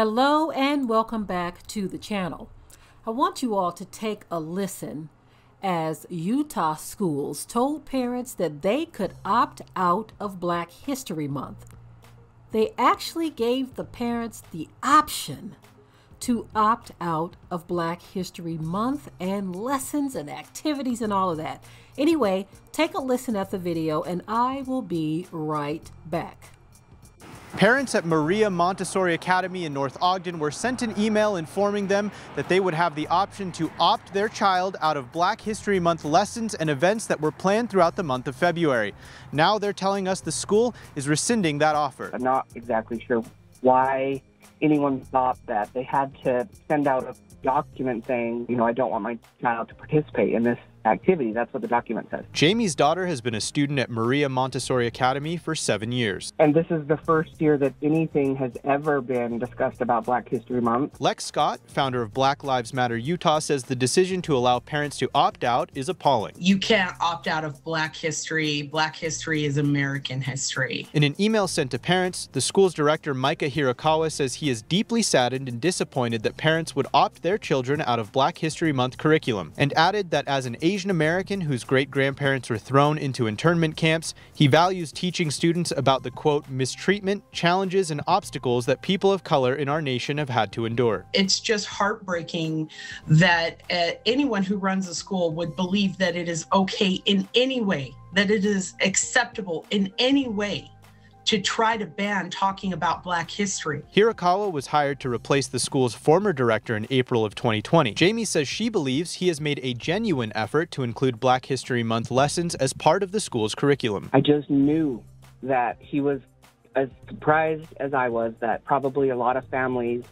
Hello and welcome back to the channel. I want you all to take a listen as Utah schools told parents that they could opt out of Black History Month. They actually gave the parents the option to opt out of Black History Month and lessons and activities and all of that. Anyway, take a listen at the video and I will be right back. Parents at Maria Montessori Academy in North Ogden were sent an email informing them that they would have the option to opt their child out of Black History Month lessons and events that were planned throughout the month of February. Now they're telling us the school is rescinding that offer. I'm not exactly sure why anyone thought that they had to send out a document saying, I don't want my child to participate in this activity. That's what the document says. Jamie's daughter has been a student at Maria Montessori Academy for 7 years. And this is the first year that anything has ever been discussed about Black History Month. Lex Scott, founder of Black Lives Matter Utah, says the decision to allow parents to opt out is appalling. You can't opt out of Black history. Black history is American history. In an email sent to parents, the school's director, Micah Hirakawa, says he is deeply saddened and disappointed that parents would opt their children out of Black History Month curriculum, and added that as an Asian American whose great-grandparents were thrown into internment camps, he values teaching students about the, quote, mistreatment, challenges, and obstacles that people of color in our nation have had to endure. It's just heartbreaking that anyone who runs a school would believe that it is okay in any way, that it is acceptable in any way to try to ban talking about Black history. Hirakawa was hired to replace the school's former director in April of 2020. Jamie says she believes he has made a genuine effort to include Black History Month lessons as part of the school's curriculum. I just knew that he was as surprised as I was that probably a lot of families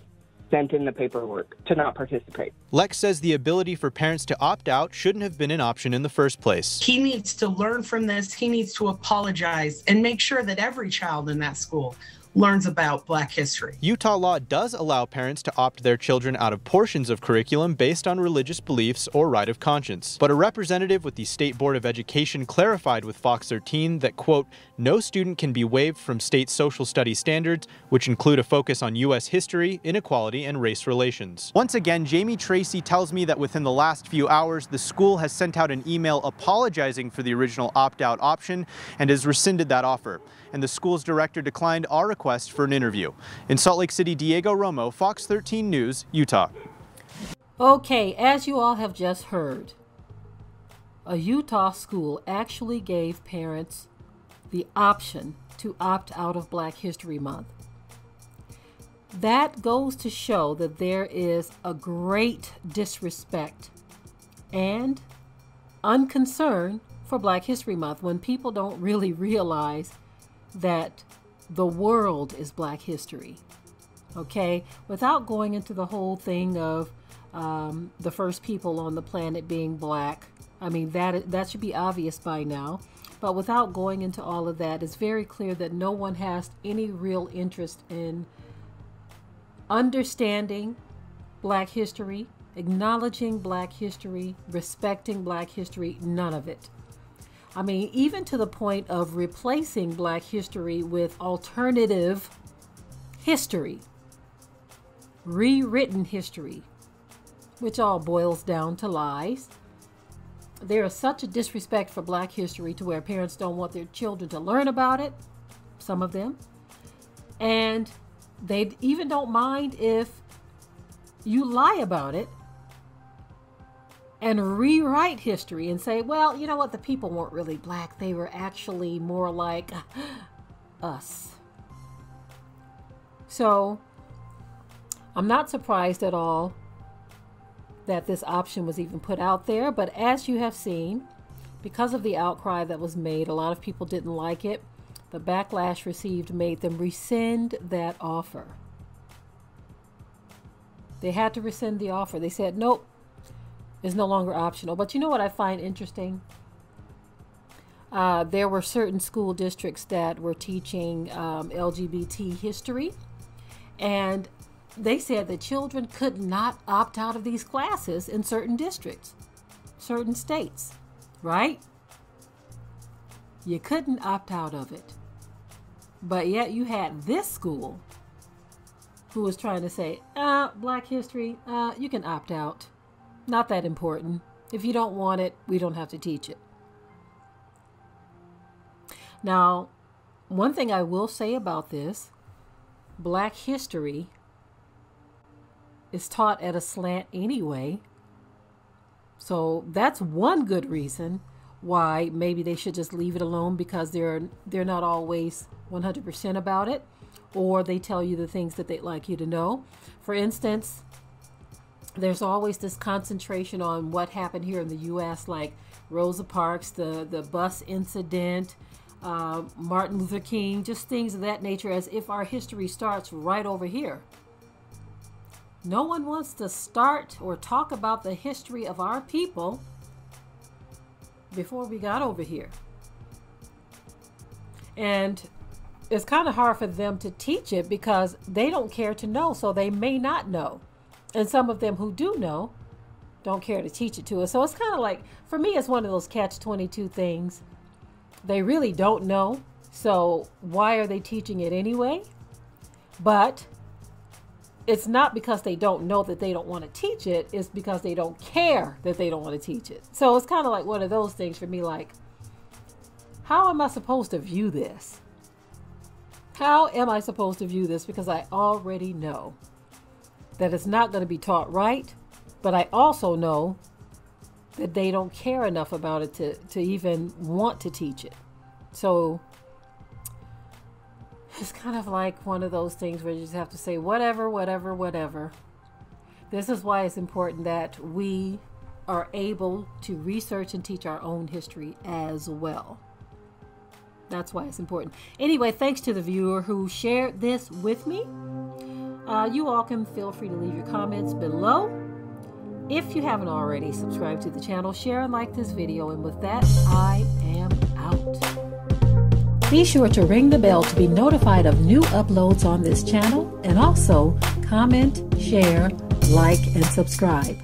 sent in the paperwork to not participate. Lex says the ability for parents to opt out shouldn't have been an option in the first place. He needs to learn from this. He needs to apologize and make sure that every child in that school learns about Black history. Utah law does allow parents to opt their children out of portions of curriculum based on religious beliefs or right of conscience. But a representative with the State Board of Education clarified with Fox 13 that, quote, no student can be waived from state social studies standards, which include a focus on U.S. history, inequality, and race relations. Once again, Jamie Tracy tells me that within the last few hours, the school has sent out an email apologizing for the original opt-out option and has rescinded that offer. And the school's director declined our request for an interview. In Salt Lake City, Diego Romo, Fox 13 News, Utah. Okay, as you all have just heard, a Utah school actually gave parents the option to opt out of Black History Month. That goes to show that there is a great disrespect and unconcern for Black History Month when people don't really realize that the world is Black history. Okay, without going into the whole thing of the first people on the planet being Black, I mean that should be obvious by now, but without going into all of that, it's very clear that no one has any real interest in understanding Black history, acknowledging Black history, respecting Black history, none of it. I mean, even to the point of replacing Black history with alternative history, rewritten history, which all boils down to lies. There is such a disrespect for Black history to where parents don't want their children to learn about it, some of them, and they even don't mind if you lie about it and rewrite history and say, well, you know what, the people weren't really Black. They were actually more like us. So I'm not surprised at all that this option was even put out there. But as you have seen, because of the outcry that was made, a lot of people didn't like it. The backlash received made them rescind that offer. They had to rescind the offer. They said, nope, is no longer optional. But you know what I find interesting? There were certain school districts that were teaching LGBT history, and they said that children could not opt out of these classes in certain districts, certain states, right? You couldn't opt out of it. But yet you had this school who was trying to say, Black history, you can opt out. Not that important. If you don't want it, we don't have to teach it. Now, one thing I will say about this, Black history is taught at a slant anyway. So that's one good reason why maybe they should just leave it alone, because they're not always 100% about it, or they tell you the things that they'd like you to know. For instance, there's always this concentration on what happened here in the U.S., like Rosa Parks, the bus incident, Martin Luther King, just things of that nature, as if our history starts right over here. No one wants to start or talk about the history of our people before we got over here. And it's kind of hard for them to teach it because they don't care to know, so they may not know. And some of them who do know don't care to teach it to us. So it's kind of like, for me, it's one of those catch-22 things. They really don't know, so why are they teaching it anyway? But it's not because they don't know that they don't want to teach it. It's because they don't care that they don't want to teach it. So it's kind of like one of those things for me, like, how am I supposed to view this? How am I supposed to view this? Because I already know that it's not going to be taught right, but I also know that they don't care enough about it to even want to teach it. So it's kind of like one of those things where you just have to say, whatever, whatever, whatever. This is why it's important that we are able to research and teach our own history as well. That's why it's important. Anyway, thanks to the viewer who shared this with me. You all can feel free to leave your comments below. If you haven't already, subscribe to the channel, share and like this video. And with that, I am out. Be sure to ring the bell to be notified of new uploads on this channel. And also comment, share, like, and subscribe.